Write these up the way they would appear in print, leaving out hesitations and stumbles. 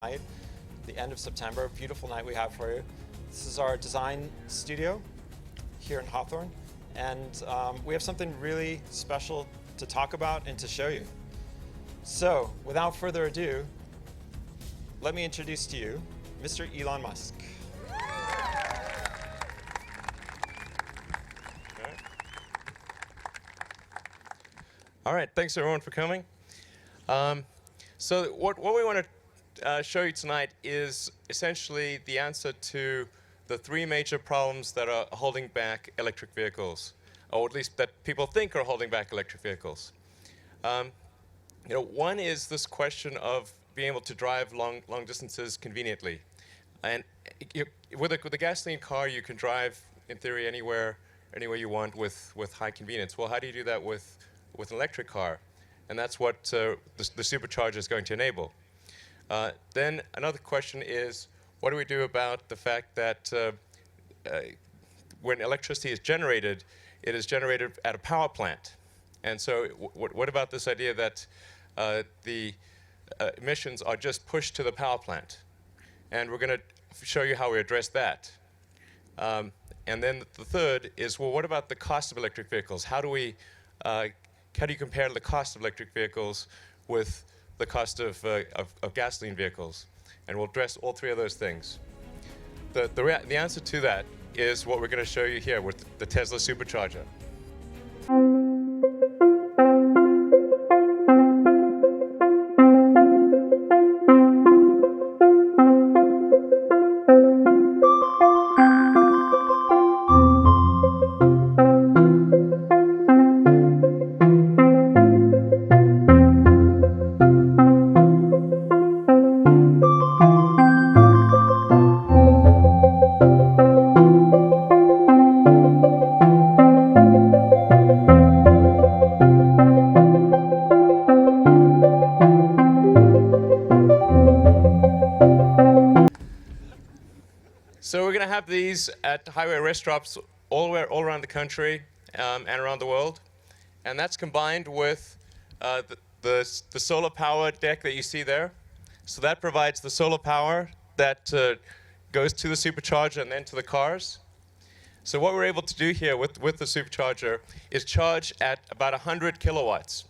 night, the end of September. Beautiful night we have for you. This is our design studio here in Hawthorne, and we have something really special to talk about and to show you. So, without further ado, let me introduce to you Mr. Elon Musk. All right, thanks everyone for coming. So what we want to show you tonight is essentially the answer to the three major problems that are holding back electric vehicles, or at least that people think are holding back electric vehicles. One is this question of being able to drive long distances conveniently. And with a gasoline car, you can drive, in theory, anywhere you want with high convenience. Well, how do you do that with an electric car? And that's what the Supercharger is going to enable. Then another question is, what do we do about the fact that when electricity is generated, it is generated at a power plant? And so what about this idea that the emissions are just pushed to the power plant? And we're going to show you how we address that. And then the third is, well, what about the cost of electric vehicles? How do you compare the cost of electric vehicles with the cost of gasoline vehicles? And we'll address all three of those things. The answer to that is what we're going to show you here with the Tesla Supercharger. So we're going to have these at highway rest stops all around the country and around the world. And that's combined with the solar power deck that you see there. So that provides the solar power that goes to the Supercharger and then to the cars. So what we're able to do here with the Supercharger is charge at about 100 kilowatts.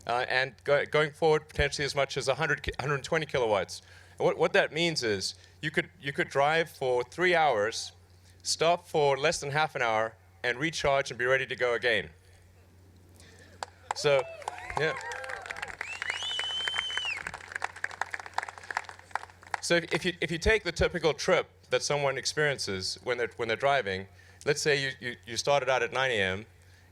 And going forward, potentially as much as 120 kilowatts. And what that means is you could drive for 3 hours, stop for less than half an hour, and recharge and be ready to go again. So, yeah. So if you take the typical trip that someone experiences when they're driving, let's say you started out at 9 a.m.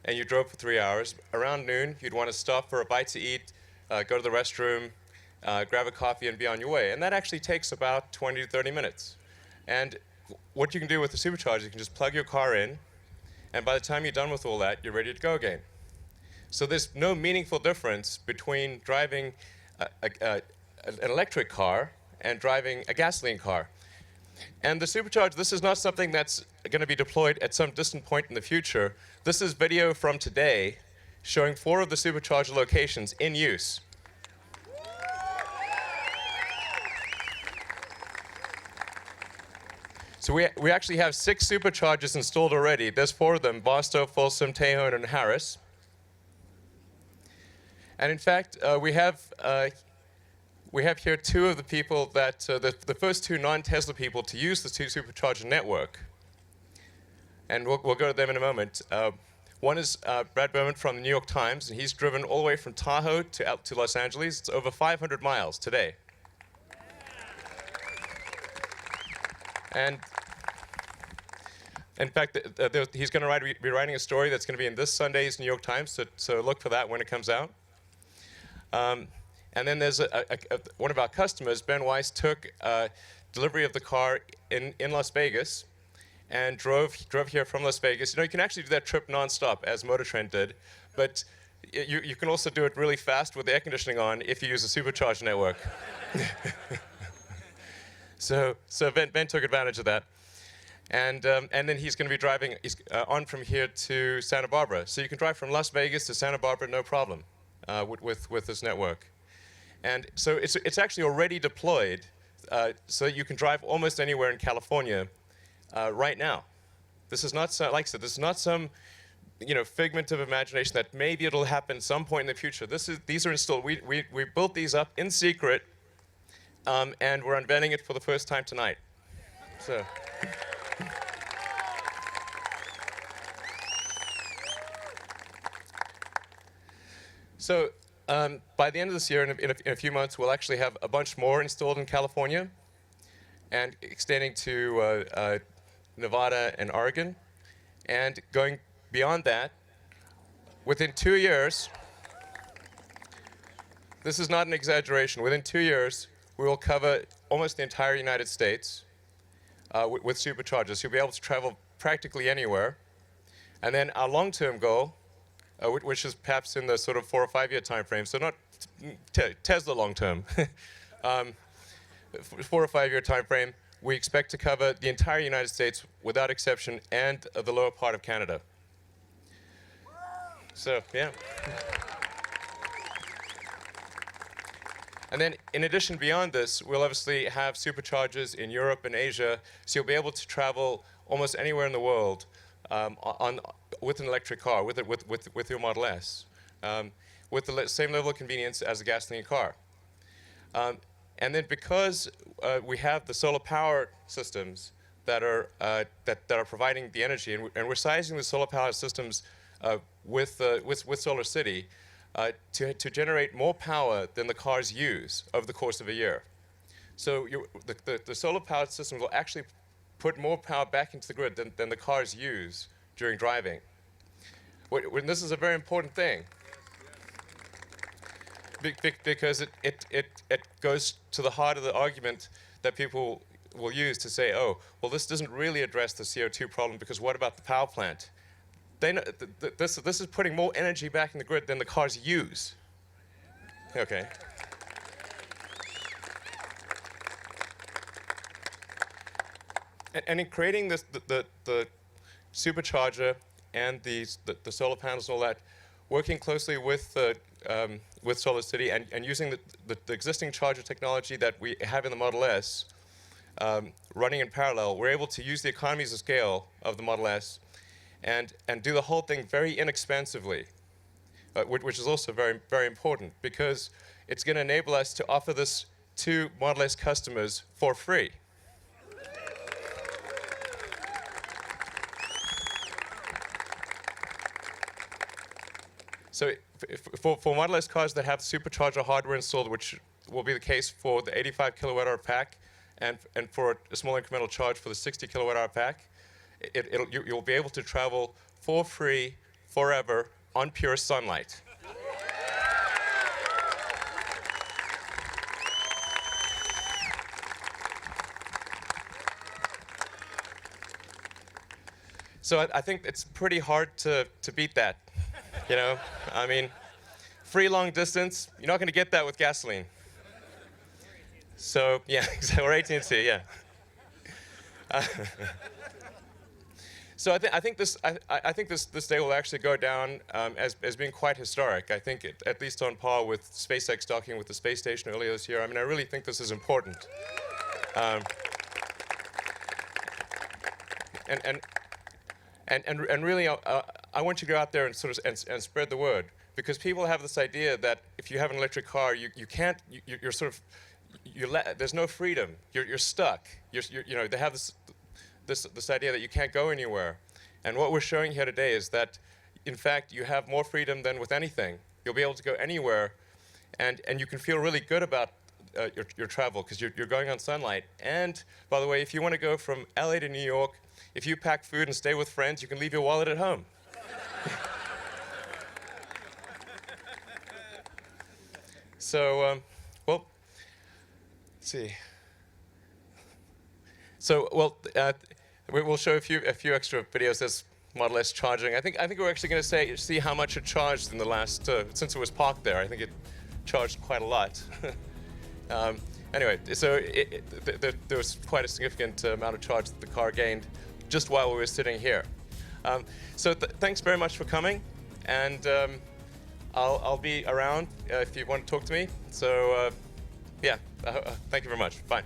and you drove for 3 hours. Around noon, you'd want to stop for a bite to eat, go to the restroom, grab a coffee, and be on your way. And that actually takes about 20 to 30 minutes. And what you can do with the Supercharger, you can just plug your car in, and by the time you're done with all that, you're ready to go again. So there's no meaningful difference between driving an electric car and driving a gasoline car. And the Supercharger, this is not something that's going to be deployed at some distant point in the future. This is video from today showing 4 of the Supercharger locations in use. So we actually have 6 Superchargers installed already. There's 4 of them: Barstow, Folsom, Tejon, and Harris. And in fact, we have here 2 of the people that, the first 2 non-Tesla people to use the Supercharger network. And we'll go to them in a moment. One is Brad Berman from the New York Times, and he's driven all the way from Tahoe to Los Angeles. It's over 500 miles today. And in fact, he's going to be writing a story that's going to be in this Sunday's New York Times, so look for that when it comes out. And then there's one of our customers, Ben Weiss, took delivery of the car in Las Vegas and drove here from Las Vegas. You can actually do that trip nonstop, as Motor Trend did, but you can also do it really fast with the air conditioning on if you use a Supercharger network. So Ben took advantage of that. And then he's going to be driving on from here to Santa Barbara. So you can drive from Las Vegas to Santa Barbara no problem with this network. And so it's actually already deployed so that you can drive almost anywhere in California right now. This is not like I said. This is not some figment of imagination that maybe it'll happen some point in the future. These are installed. We built these up in secret, and we're unveiling it for the first time tonight. So. So by the end of this year, in a few months, we'll actually have a bunch more installed in California and extending to Nevada and Oregon. And going beyond that, within 2 years, this is not an exaggeration, within 2 years, we will cover almost the entire United States with superchargers. You'll be able to travel practically anywhere. And then our long-term goal, which is perhaps in the sort of 4 or 5 year time frame, so not Tesla long term, 4 or 5 year time frame, we expect to cover the entire United States without exception and the lower part of Canada. So, yeah. And then, in addition, beyond this, we'll obviously have superchargers in Europe and Asia, so you'll be able to travel almost anywhere in the world with an electric car, with your Model S, with the same level of convenience as a gasoline car. And then because we have the solar power systems that are providing the energy, and we're sizing the solar power systems with Solar City to generate more power than the cars use over the course of a year. So the solar powered systems will actually put more power back into the grid than the cars use during driving. When this is a very important thing, because it goes to the heart of the argument that people will use to say, oh, well, this doesn't really address the CO2 problem because what about the power plant? They know, this is putting more energy back in the grid than the cars use. Okay. And in creating this, the supercharger and the solar panels and all that, working closely with Solar City and using the existing charger technology that we have in the Model S, running in parallel, we're able to use the economies of scale of the Model S and do the whole thing very inexpensively, which is also very, very important because it's going to enable us to offer this to Model S customers for free. So for Model S cars that have supercharger hardware installed, which will be the case for the 85 kilowatt hour pack, and for a small incremental charge for the 60 kilowatt hour pack, you'll be able to travel for free forever on pure sunlight. So I think it's pretty hard to beat that. You know, I mean, free long distance, you're not going to get that with gasoline. So, yeah, or AT&T, yeah. So I think this day will actually go down as being quite historic. I think at least on par with SpaceX docking with the space station earlier this year. I mean, I really think this is important. And really, I want you to go out there and sort of and spread the word, because people have this idea that if you have an electric car, you can't, you're sort of, there's no freedom. You're stuck. You know, they have this idea that you can't go anywhere. And what we're showing here today is that, in fact, you have more freedom than with anything. You'll be able to go anywhere, and you can feel really good about your travel because you're going on sunlight. And by the way, if you want to go from LA to New York, if you pack food and stay with friends, you can leave your wallet at home. So, well, let's see. So, well, we'll show a few extra videos. There's Model S charging. I think we're actually going to see how much it charged in the last since it was parked there. I think it charged quite a lot. Anyway, so there was quite a significant amount of charge that the car gained just while we were sitting here. So thanks very much for coming, and I'll be around if you want to talk to me. So yeah, thank you very much. Fine.